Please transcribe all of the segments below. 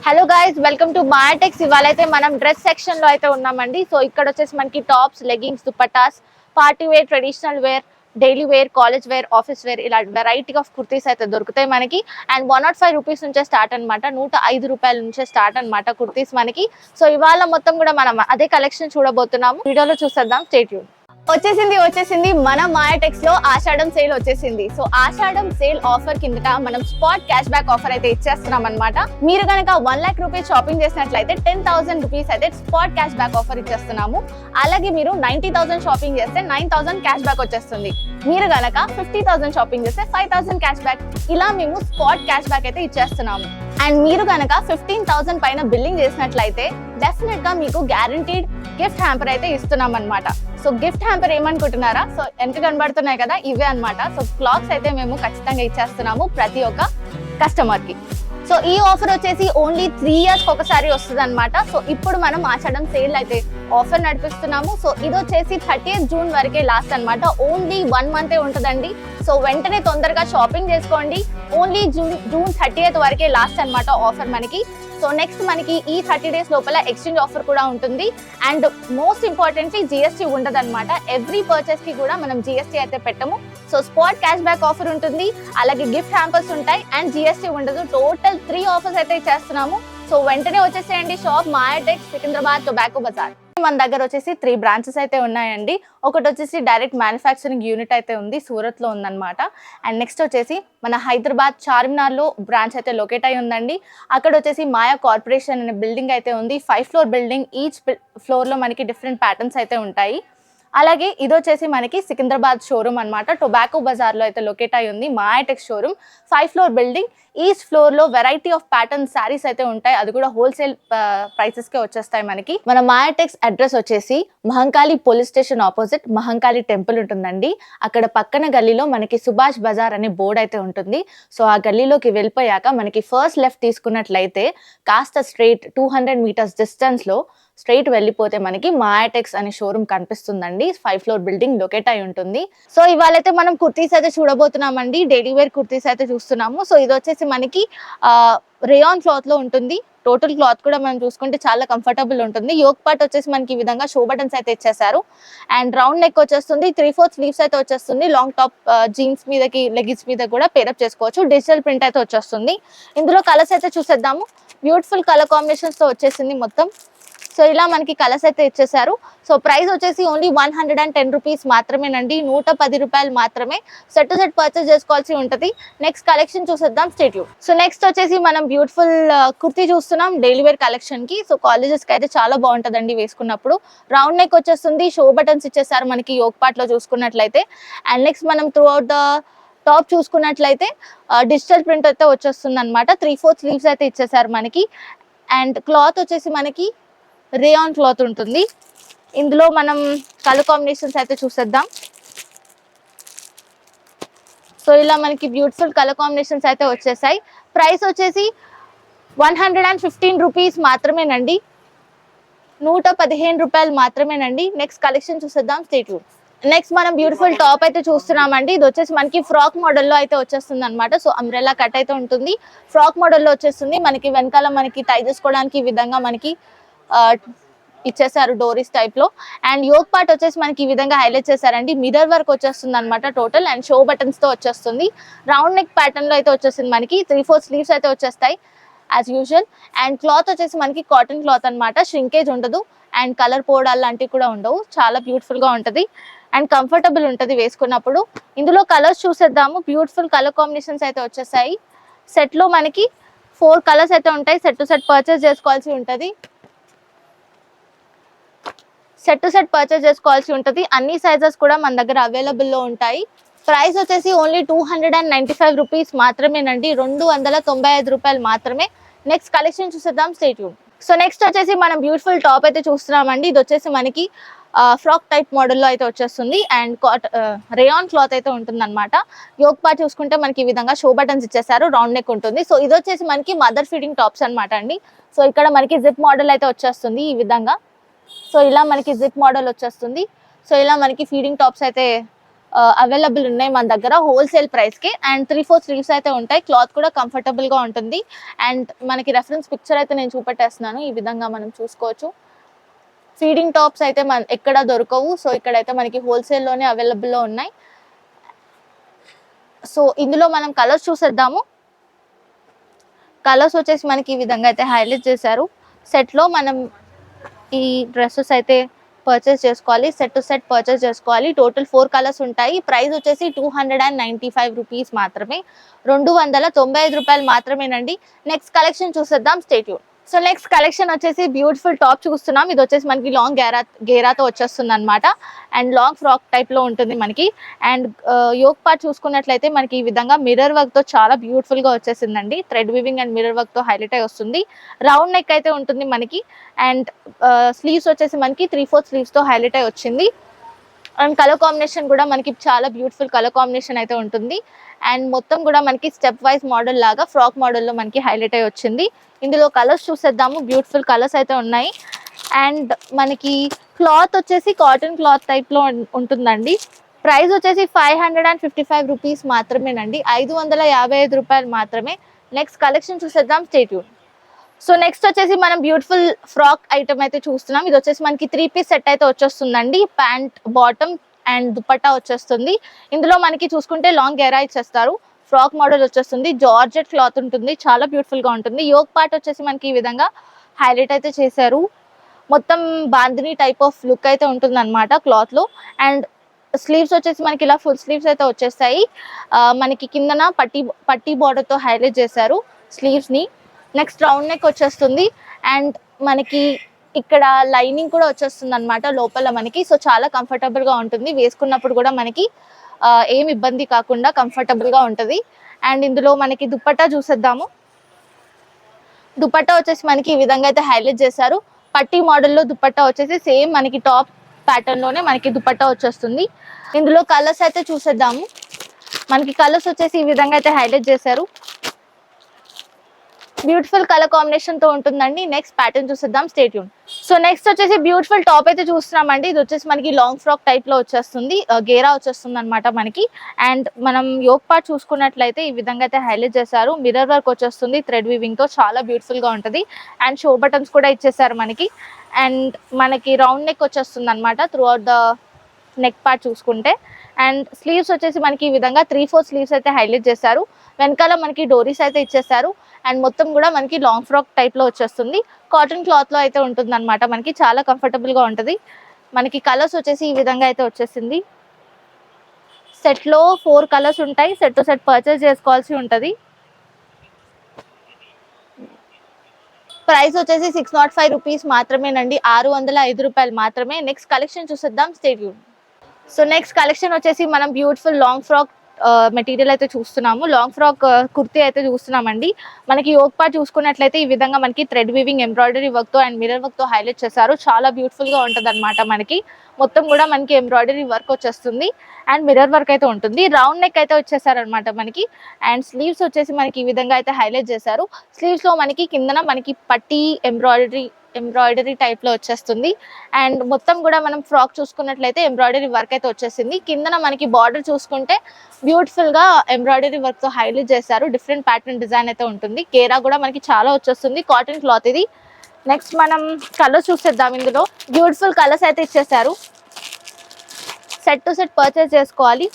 Hello guys, welcome to Mayatex. ఇవాళైతే మనం dress section లో అయితే ఉన్నామండి. సో ఇక్కడ వచ్చేసి మనకి tops, leggings, dupattas, party wear, traditional wear, daily wear, college wear, office wear ఇలా వెరైటీ ఆఫ్ కుర్తీస్ అయితే దొరుకుతాయి మనకి. అండ్ 105 రూపీస్ నుంచే స్టార్ట్ అనమాట, 105 రూపాయల నుంచే స్టార్ట్ అనమాట కుర్తీస్ మనకి. సో ఇవాళ మొత్తం కూడా మనం అదే కలెక్షన్ చూడబోతున్నాము. వీడియోలో చూసేద్దాం, స్టే ట్యూన్. వచ్చేసింది మన మాయాటెక్స్ లో ఆషాఢం సేల్ వచ్చేసింది. సో ఆషాఢం సేల్ ఆఫర్ కింద మనం స్పాట్ క్యాష్ బ్యాక్ ఆఫర్ అయితే ఇచ్చేస్తున్నాం అనమాట. మీరు కనుక 1 लाख రూపీస్ షాపింగ్ చేసినట్లయితే 10,000 రూపీస్ అయితే స్పాట్ క్యాష్ బ్యాక్ ఆఫర్ ఇచ్చేస్తున్నాము. అలాగే మీరు 90,000 షాపింగ్ చేస్తే 9,000 క్యాష్ బ్యాక్ వచ్చేస్తుంది. మీరు కనుక 50,000 షాపింగ్ చేస్తే 5,000 క్యాష్ బ్యాక్. ఇలా మేము స్పాట్ క్యాష్ బ్యాక్ అయితే ఇచ్చేస్తున్నాము. అండ్ మీరు కనుక 15,000 పైన బిల్లింగ్ చేసినట్లయితే డెఫినెట్ గా మీకు గ్యారంటీడ్ గిఫ్ట్ హ్యాంపర్ అయితే ఇస్తున్నాం అనమాట. సో గిఫ్ట్ హ్యాంపర్ ఏమనుకుంటున్నారా? సో ఎంత కనబడుతున్నాయి కదా, ఇవే అనమాట. సో క్లాక్స్ అయితే మేము ఖచ్చితంగా ఇచ్చేస్తున్నాము ప్రతి ఒక్క కస్టమర్ కి. సో ఈ ఆఫర్ వచ్చేసి ఓన్లీ 3 years ఒకసారి వస్తుంది అనమాట. సో ఇప్పుడు మనం ఆషాఢం సేల్ అయితే ఆఫర్ నడిపిస్తున్నాము. సో ఇది వచ్చేసి 30th జూన్ వరకే లాస్ట్ అనమాట. ఓన్లీ 1 month ఉంటుందండి. సో వెంటనే తొందరగా షాపింగ్ చేసుకోండి. ఓన్లీ జూన్ 30th వరకే లాస్ట్ అనమాట ఆఫర్ మనకి. సో నెక్స్ట్ మనకి ఈ 30 days లోపల ఎక్స్చేంజ్ ఆఫర్ కూడా ఉంటుంది. అండ్ మోస్ట్ ఇంపార్టెంట్లీ జిఎస్టీ ఉండదు అనమాట. ఎవ్రీ పర్చేస్ కి కూడా మనం జిఎస్టీ అయితే పెట్టము. So spot cash back offer ఉంటుంది, అలాగే గిఫ్ట్ హ్యాంపర్స్ ఉంటాయి, అండ్ జిఎస్టీ ఉండదు. టోటల్ 3 ఆఫర్స్ అయితే చేస్తున్నాము. సో వెంటనే వచ్చేసేయండి షాప్ మాయాటెక్స్, సికింద్రాబాద్, టొబాకో బజార్. మన దగ్గర వచ్చేసి 3 బ్రాంచెస్ అయితే ఉన్నాయండి. ఒకటి వచ్చేసి డైరెక్ట్ మ్యానుఫ్యాక్చరింగ్ యూనిట్ అయితే ఉంది, సూరత్ లో ఉందన్నమాట. అండ్ నెక్స్ట్ వచ్చేసి మన హైదరాబాద్ చార్మినార్ లో బ్రాంచ్ అయితే లొకేట్ అయి ఉందండి. అక్కడ వచ్చేసి మాయా కార్పొరేషన్ అనే బిల్డింగ్ అయితే ఉంది, 5 floor బిల్డింగ్. ఈచ్ ఫ్లోర్ లో మనకి డిఫరెంట్ ప్యాటర్న్స్ అయితే ఉంటాయి. అలాగే ఇది వచ్చేసి మనకి సికింద్రాబాద్ షోరూమ్ అనమాట, టొబాకో బజార్ లో అయితే లొకేట్ అయి ఉంది Mayatex showroom, 5 floor building. Each floor లో వెరైటీ ఆఫ్ ప్యాటర్న్ శారీస్ అయితే ఉంటాయి, అది కూడా హోల్సేల్ ప్రైసెస్ కే వచ్చేస్తాయి మనకి. మన మాయాటెక్స్ అడ్రస్ వచ్చేసి Mahankali police station opposite Mahankali temple ఉంటుందండి. అక్కడ పక్కన గల్లీలో మనకి సుభాష్ బజార్ అనే బోర్డు అయితే ఉంటుంది. సో ఆ గల్లీలోకి వెళ్ళిపోయాక మనకి ఫస్ట్ లెఫ్ట్ తీసుకున్నట్లయితే కాస్త స్ట్రైట్ 200 meters డిస్టెన్స్ లో స్ట్రైట్ వెళ్ళిపోతే మనకి మాయాటెక్స్ అనే షోరూమ్ కనిపిస్తుందండి. 5 floor బిల్డింగ్ లొకేట్ అయి ఉంటుంది. సో ఇవాళైతే మనం కుర్తీస్ అయితే చూడబోతున్నామండి. డైలీ వేర్ కుర్తీస్ అయితే చూస్తున్నాము. సో ఇది వచ్చేసి మనకి రేయాన్ క్లాత్ లో ఉంటుంది. టోటల్ క్లాత్ కూడా మనం చూసుకుంటే చాలా కంఫర్టబుల్ ఉంటుంది. యోక్ పార్ట్ వచ్చేసి మనకి ఈ విధంగా షో బటన్స్ అయితే ఇచ్చేసారు. అండ్ రౌండ్ నెక్ వచ్చేస్తుంది, 3/4 స్లీవ్స్ అయితే వచ్చేస్తుంది. లాంగ్ టాప్ జీన్స్ మీదకి, లెగిన్స్ మీద కూడా పేరప్ చేసుకోవచ్చు. డిజిటల్ ప్రింట్ అయితే వచ్చేస్తుంది. ఇందులో కలర్స్ అయితే చూసేద్దాము. బ్యూటిఫుల్ కలర్ కాంబినేషన్స్ తో వచ్చేసింది మొత్తం. సో ఇలా మనకి కలర్స్ అయితే ఇచ్చేసారు. సో ప్రైస్ వచ్చేసి ఓన్లీ 110 రూపీస్ మాత్రమేనండి, 110 రూపాయలు మాత్రమే. సెట్ టు సెట్ పర్చేస్ చేసుకోవాల్సి ఉంటుంది. నెక్స్ట్ కలెక్షన్ చూసేద్దాం, స్టే ట్యూన్. సో నెక్స్ట్ వచ్చేసి మనం బ్యూటిఫుల్ కుర్తీ చూస్తున్నాం డైలీ వేర్ కలెక్షన్ కి. సో కాలేజెస్ కి అయితే చాలా బాగుంటుందండి వేసుకున్నప్పుడు. రౌండ్ నెక్ వచ్చేస్తుంది, షో బటన్స్ ఇచ్చేసారు మనకి యోక్ పార్ట్ లో చూసుకున్నట్లయితే. అండ్ నెక్స్ట్ మనం త్రూ అవుట్ ద టాప్ చూసుకున్నట్లయితే డిజిటల్ ప్రింట్ అయితే వచ్చేస్తుంది అనమాట. 3/4 స్లీవ్స్ అయితే ఇచ్చేసారు మనకి. అండ్ క్లాత్ వచ్చేసి మనకి రేయాన్ క్లాత్ ఉంటుంది. ఇందులో మనం కలర్ కాంబినేషన్స్ అయితే చూసేద్దాం. సో ఇలా మనకి బ్యూటిఫుల్ కలర్ కాంబినేషన్స్ అయితే వచ్చేసాయి. ప్రైస్ వచ్చేసి 115 రూపీస్ మాత్రమేనండి, 115 రూపాయలు మాత్రమేనండి. నెక్స్ట్ కలెక్షన్ చూసేద్దాం, స్టే ట్యూన్. నెక్స్ట్ మనం బ్యూటిఫుల్ టాప్ అయితే చూస్తున్నామండి. ఇది వచ్చేసి మనకి ఫ్రాక్ మోడల్లో అయితే వచ్చేస్తుంది అనమాట. సో అంబ్రెల్లా కట్ అయితే ఉంటుంది, ఫ్రాక్ మోడల్లో వచ్చేస్తుంది. మనకి వెనకాల మనకి టై చేసుకోవడానికి ఈ విధంగా మనకి ఇచ్చేసారు డోరీస్ టైప్ లో. అండ్ యోక్ పార్ట్ వచ్చేసి మనకి ఈ విధంగా హైలైట్ చేశారండి. మిర్రర్ వర్క్ వచ్చేస్తుంది అనమాట టోటల్. అండ్ షో బటన్స్ తో వచ్చేస్తుంది. రౌండ్ నెక్ ప్యాటర్న్ లో అయితే వచ్చేసింది మనకి. 3/4 స్లీవ్స్ అయితే వచ్చేస్తాయి యాజ్ యూజువల్. అండ్ క్లాత్ వచ్చేసి మనకి కాటన్ క్లాత్ అనమాట, ష్రింకేజ్ ఉండదు. అండ్ కలర్ పోవడాలు లాంటివి కూడా ఉండవు. చాలా బ్యూటిఫుల్ గా ఉంటది అండ్ కంఫర్టబుల్ ఉంటుంది వేసుకున్నప్పుడు. ఇందులో కలర్స్ చూసేద్దాము. బ్యూటిఫుల్ కలర్ కాంబినేషన్స్ అయితే వచ్చేసాయి. సెట్ లో మనకి 4 కలర్స్ అయితే ఉంటాయి. సెట్ టు సెట్ పర్చేస్ చేసుకోవాల్సి ఉంటుంది. సెట్ టు సెట్ పర్చేస్ చేసుకోవాల్సి ఉంటుంది. అన్ని సైజెస్ కూడా మన దగ్గర అవైలబుల్ లో ఉంటాయి. ప్రైస్ వచ్చేసి ఓన్లీ 295 రూపీస్ మాత్రమేనండి, 295 రూపాయలు మాత్రమే. నెక్స్ట్ కలెక్షన్ చూసేద్దాం, స్టే ట్యూన్. సో నెక్స్ట్ వచ్చేసి మనం బ్యూటిఫుల్ టాప్ అయితే చూస్తున్నామండి. ఇది వచ్చేసి మనకి ఫ్రాక్ టైప్ మోడల్లో అయితే వచ్చేస్తుంది. అండ్ రేయాన్ క్లాత్ అయితే ఉంటుంది అనమాట. యోక్ పార్ట్ చూసుకుంటే మనకి ఈ విధంగా షో బటన్స్ ఇచ్చేసారు, రౌండ్ నెక్ ఉంటుంది. సో ఇది వచ్చేసి మనకి మదర్ ఫీడింగ్ టాప్స్ అనమాట అండి. సో ఇక్కడ మనకి జిప్ మోడల్ అయితే వచ్చేస్తుంది ఈ విధంగా. సో ఇలా మనకి జిప్ మోడల్ వచ్చేస్తుంది. సో ఇలా మనకి ఫీడింగ్ టాప్స్ అయితే అవైలబుల్ ఉన్నాయి మన దగ్గర హోల్సేల్ ప్రైస్కి. అండ్ 3/4 స్లీవ్స్ అయితే ఉంటాయి. క్లాత్ కూడా కంఫర్టబుల్గా ఉంటుంది. అండ్ మనకి రెఫరెన్స్ పిక్చర్ అయితే నేను చూపెట్టేస్తున్నాను. ఈ విధంగా మనం చూసుకోవచ్చు. ఫీడింగ్ టాప్స్ అయితే ఎక్కడ దొరకవు. సో ఇక్కడైతే మనకి హోల్సేల్లోనే అవైలబుల్లో ఉన్నాయి. సో ఇందులో మనం కలర్స్ చూసేద్దాము. కలర్స్ వచ్చేసి మనకి ఈ విధంగా అయితే హైలైట్ చేశారు. సెట్లో మనం ఈ డ్రెస్సెస్ అయితే పర్చేస్ చేసుకోవాలి. సెట్ టు సెట్ పర్చేస్ చేసుకోవాలి. టోటల్ 4 కలర్స్ ఉంటాయి. ప్రైస్ వచ్చేసి 295 రూపీస్ మాత్రమే, 295 రూపాయలు మాత్రమేనండి. నెక్స్ట్ కలెక్షన్ చూసేద్దాం. Stay tune. So next collection వచ్చేసి బ్యూటిఫుల్ టాప్ చూస్తున్నాం. ఇది వచ్చేసి మనకి లాంగ్ గేరాతో వచ్చేస్తుంది అనమాట. అండ్ లాంగ్ ఫ్రాక్ టైప్ లో ఉంటుంది మనకి. అండ్ యోక్ పార్ట్ చూసుకున్నట్లయితే మనకి ఈ విధంగా మిర్రర్ వర్క్ తో చాలా బ్యూటిఫుల్ గా వచ్చేసిందండి. Thread weaving and mirror work తో హైలైట్ అయి వస్తుంది. రౌండ్ నెక్ అయితే ఉంటుంది మనకి. అండ్ స్లీవ్స్ వచ్చేసి మనకి 3/4 స్లీవ్స్ తో హైలైట్ అయి వచ్చింది. అండ్ కలర్ కాంబినేషన్ కూడా మనకి చాలా బ్యూటిఫుల్ కలర్ కాంబినేషన్ అయితే ఉంటుంది. అండ్ మొత్తం కూడా మనకి స్టెప్ వైజ్ మోడల్ లాగా ఫ్రాక్ మోడల్లో మనకి హైలైట్ అయి వచ్చింది. ఇందులో కలర్స్ చూసేద్దాము. బ్యూటిఫుల్ కలర్స్ అయితే ఉన్నాయి. అండ్ మనకి క్లాత్ వచ్చేసి కాటన్ క్లాత్ టైప్లో ఉంటుందండి. ప్రైస్ వచ్చేసి 555 రూపీస్ మాత్రమేనండి, 555 రూపాయలు మాత్రమే. నెక్స్ట్ కలెక్షన్ చూసేద్దాం. Stay tune. సో నెక్స్ట్ వచ్చేసి మనం బ్యూటిఫుల్ ఫ్రాక్ ఐటమ్ అయితే చూస్తున్నాం. ఇది వచ్చేసి మనకి 3 పీస్ సెట్ అయితే వచ్చేస్తుందండి. ప్యాంట్, బాటమ్ అండ్ దుపట్టా వచ్చేస్తుంది. ఇందులో మనకి చూసుకుంటే లాంగ్ గెరా ఇచ్చేస్తారు. ఫ్రాక్ మోడల్ వచ్చేస్తుంది. జార్జెట్ క్లాత్ ఉంటుంది. చాలా బ్యూటిఫుల్ గా ఉంటుంది. యోక్ పార్ట్ వచ్చేసి మనకి ఈ విధంగా హైలైట్ అయితే చేశారు. మొత్తం బాందిని టైప్ ఆఫ్ లుక్ అయితే ఉంటుంది అనమాట క్లాత్ లో. అండ్ స్లీవ్స్ వచ్చేసి మనకి ఇలా ఫుల్ స్లీవ్స్ అయితే వచ్చేస్తాయి. మనకి కిందన పట్టీ బార్డర్ తో హైలైట్ చేశారు స్లీవ్స్ ని. నెక్స్ట్ రౌండ్ నెక్ వచ్చేస్తుంది. అండ్ మనకి ఇక్కడ లైనింగ్ కూడా వచ్చేస్తుంది అనమాట లోపల మనకి. సో చాలా కంఫర్టబుల్ గా ఉంటుంది. వేసుకున్నప్పుడు కూడా మనకి ఏం ఇబ్బంది కాకుండా కంఫర్టబుల్ గా ఉంటుంది. అండ్ ఇందులో మనకి దుపట్టా చూసేద్దాము. దుపట్టా వచ్చేసి మనకి ఈ విధంగా అయితే హైలైట్ చేశారు. పట్టీ మోడల్లో దుపట్టా వచ్చేసి సేమ్ మనకి టాప్ ప్యాటర్న్ లోనే మనకి దుపట్టా వచ్చేస్తుంది. ఇందులో కలర్స్ అయితే చూసేద్దాము. మనకి కలర్స్ వచ్చేసి ఈ విధంగా అయితే హైలైట్ చేశారు. బ్యూటిఫుల్ కలర్ కాంబినేషన్ తో ఉంటుందండి. నెక్స్ట్ ప్యాటర్న్ చూసేద్దాం. Stay tune. సో నెక్స్ట్ వచ్చేసి బ్యూటిఫుల్ టాప్ అయితే చూస్తున్నామండి. ఇది వచ్చేసి మనకి లాంగ్ ఫ్రాక్ టైప్ లో వచ్చేస్తుంది. గేరా వచ్చేస్తుంది అనమాట మనకి. అండ్ మనం యోక్ పార్ట్ చూసుకున్నట్లయితే ఈ విధంగా అయితే హైలైట్ చేశారు. మిర్రర్ వర్క్ వచ్చేస్తుంది థ్రెడ్ వీవింగ్ తో, చాలా బ్యూటిఫుల్ గా ఉంటుంది. అండ్ షో బటన్స్ కూడా ఇచ్చేసారు మనకి. అండ్ మనకి రౌండ్ నెక్ వచ్చేస్తుంది అనమాట through out the neck part చూసుకుంటే. అండ్ స్లీవ్స్ వచ్చేసి మనకి ఈ విధంగా 3/4 స్లీవ్స్ అయితే హైలైట్ చేశారు. వెనకాల మనకి డోరీస్ అయితే ఇచ్చేసారు. అండ్ మొత్తం కూడా మనకి లాంగ్ ఫ్రాక్ టైప్ లో వచ్చేస్తుంది. కాటన్ క్లాత్ లో అయితే ఉంటుంది అనమాట మనకి. చాలా కంఫర్టబుల్ గా ఉంటుంది. మనకి కలర్స్ వచ్చేసి ఈ విధంగా అయితే వచ్చేసింది. సెట్ లో 4 కలర్స్ ఉంటాయి. సెట్ టు సెట్ పర్చేస్ చేసుకోవాల్సి ఉంటుంది. ప్రైస్ వచ్చేసి 605 రూపీస్ మాత్రమేనండి, 605 రూపాయలు మాత్రమే. నెక్స్ట్ కలెక్షన్ చూసేద్దాం. Stay tune. So next collection వచ్చేసి మనం బ్యూటిఫుల్ లాంగ్ ఫ్రాక్ మెటీరియల్ అయితే చూస్తున్నాము. లాంగ్ ఫ్రాక్ కుర్తీ అయితే చూస్తున్నామండి. మనకి యోక్ పార్ట్ చూసుకున్నట్లయితే ఈ విధంగా మనకి థ్రెడ్ వీవింగ్ ఎంబ్రాయిడరీ వర్క్ తో అండ్ మిర్రర్ వర్క్ తో హైలైట్ చేశారు. చాలా బ్యూటిఫుల్ గా ఉంటుంది అనమాట మనకి. మొత్తం కూడా మనకి ఎంబ్రాయిడరీ వర్క్ వచ్చేస్తుంది. అండ్ మిర్రర్ వర్క్ అయితే ఉంటుంది. రౌండ్ నెక్ అయితే వచ్చేసారు అనమాట మనకి. అండ్ స్లీవ్స్ వచ్చేసి మనకి ఈ విధంగా అయితే హైలైట్ చేశారు. స్లీవ్స్ లో మనకి కిందన మనకి పట్టీ ఎంబ్రాయిడరీ టైప్ లో వచ్చేస్తుంది. అండ్ మొత్తం కూడా మనం ఫ్రాక్ చూసుకున్నట్లయితే ఎంబ్రాయిడరీ వర్క్ అయితే వచ్చేసింది. కిందన మనకి బార్డర్ చూసుకుంటే బ్యూటిఫుల్ గా ఎంబ్రాయిడరీ వర్క్ తో హైలైట్ చేశారు. డిఫరెంట్ ప్యాటర్న్ డిజైన్ అయితే ఉంటుంది. కేరా కూడా మనకి చాలా వచ్చేస్తుంది. కాటన్ క్లాత్ ఇది. నెక్స్ట్ మనం కలర్స్ చూసేద్దాం. ఇందులో బ్యూటిఫుల్ కలర్స్ అయితే ఇచ్చేసారు. సెట్ టు సెట్ పర్చేస్ చేసుకోవాలి.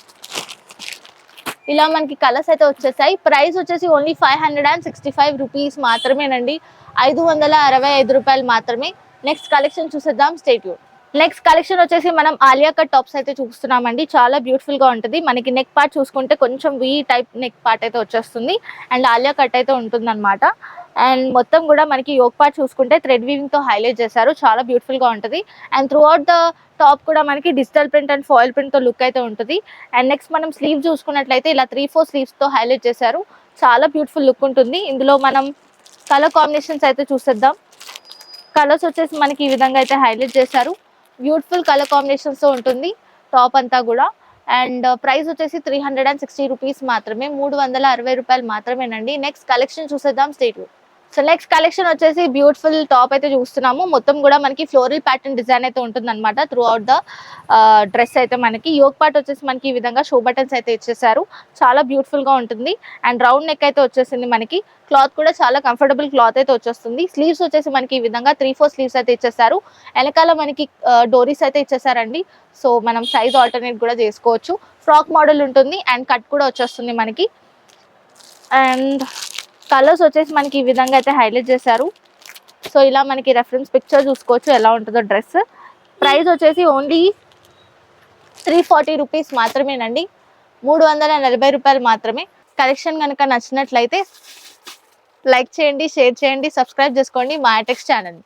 ఇలా మనకి కలర్స్ అయితే వచ్చేసాయి. ప్రైస్ వచ్చేసి ఓన్లీ 565 రూపీస్ మాత్రమేనండి, 565 రూపాయలు మాత్రమే. నెక్స్ట్ కలెక్షన్ చూసేద్దాం. Stay tune. నెక్స్ట్ కలెక్షన్ వచ్చేసి మనం ఆలియా కట్ టాప్స్ అయితే చూస్తున్నామండి. చాలా బ్యూటిఫుల్ గా ఉంటుంది. మనకి నెక్ పార్ట్ చూసుకుంటే కొంచెం వీ టైప్ నెక్ పార్ట్ అయితే వచ్చేస్తుంది. అండ్ ఆలియా కట్ అయితే ఉంటుంది అనమాట. అండ్ మొత్తం కూడా మనకి యోక్ పార్ట్ చూసుకుంటే థ్రెడ్ వీవింగ్ తో హైలైట్ చేశారు. చాలా బ్యూటిఫుల్ గా ఉంటుంది. And through out the top కూడా మనకి digital print and foil print తో లుక్ అయితే ఉంటుంది. అండ్ నెక్స్ట్ మనం స్లీవ్ చూసుకున్నట్లయితే ఇలా 3/4 స్లీవ్స్ తో హైలైట్ చేశారు. చాలా బ్యూటిఫుల్ లుక్ ఉంటుంది. ఇందులో మనం కలర్ కాంబినేషన్స్ అయితే చూసేద్దాం. కలర్స్ వచ్చేసి మనకి ఈ విధంగా అయితే హైలైట్ చేశారు. బ్యూటిఫుల్ కలర్ కాంబినేషన్స్ తో ఉంటుంది టాప్ అంతా కూడా. అండ్ ప్రైస్ వచ్చేసి 360 రూపీస్ మాత్రమే, 360 రూపాయలు మాత్రమేనండి. నెక్స్ట్ కలెక్షన్ చూసేద్దాం. Stay tune. So next collection వచ్చేసి బ్యూటిఫుల్ టాప్ అయితే చూస్తున్నాము. మొత్తం కూడా మనకి ఫ్లోరల్ ప్యాటర్న్ డిజైన్ అయితే ఉంటుంది అనమాట త్రూ అవుట్ ద డ్రెస్. అయితే మనకి యోక్ పార్ట్ వచ్చేసి మనకి ఈ విధంగా షో బటన్స్ అయితే ఇచ్చేసారు. చాలా బ్యూటిఫుల్ గా ఉంటుంది. అండ్ రౌండ్ నెక్ అయితే వచ్చేసింది మనకి. క్లాత్ కూడా చాలా కంఫర్టబుల్ క్లాత్ అయితే వచ్చేస్తుంది. స్లీవ్స్ వచ్చేసి మనకి ఈ విధంగా 3-4 స్లీవ్స్ అయితే ఇచ్చేసారు. వెనకాల మనకి డోరీస్ అయితే ఇచ్చేసారండి. సో మనం సైజ్ ఆల్టర్నేట్ కూడా చేసుకోవచ్చు. ఫ్రాక్ మోడల్ ఉంటుంది అండ్ కట్ కూడా వచ్చేస్తుంది మనకి. అండ్ కలర్స్ వచ్చేసి మనకి ఈ విధంగా అయితే హైలైట్ చేశారు. సో ఇలా మనకి రెఫరెన్స్ పిక్చర్ చూసుకోవచ్చు ఎలా ఉంటుందో డ్రెస్. ప్రైస్ వచ్చేసి ఓన్లీ 340 రూపీస్ మాత్రమేనండి. 340 రూపాయలు మాత్రమే. కలెక్షన్ కనుక నచ్చినట్లయితే లైక్ చేయండి, షేర్ చేయండి, సబ్స్క్రైబ్ చేసుకోండి మా టెక్స్ ఛానల్.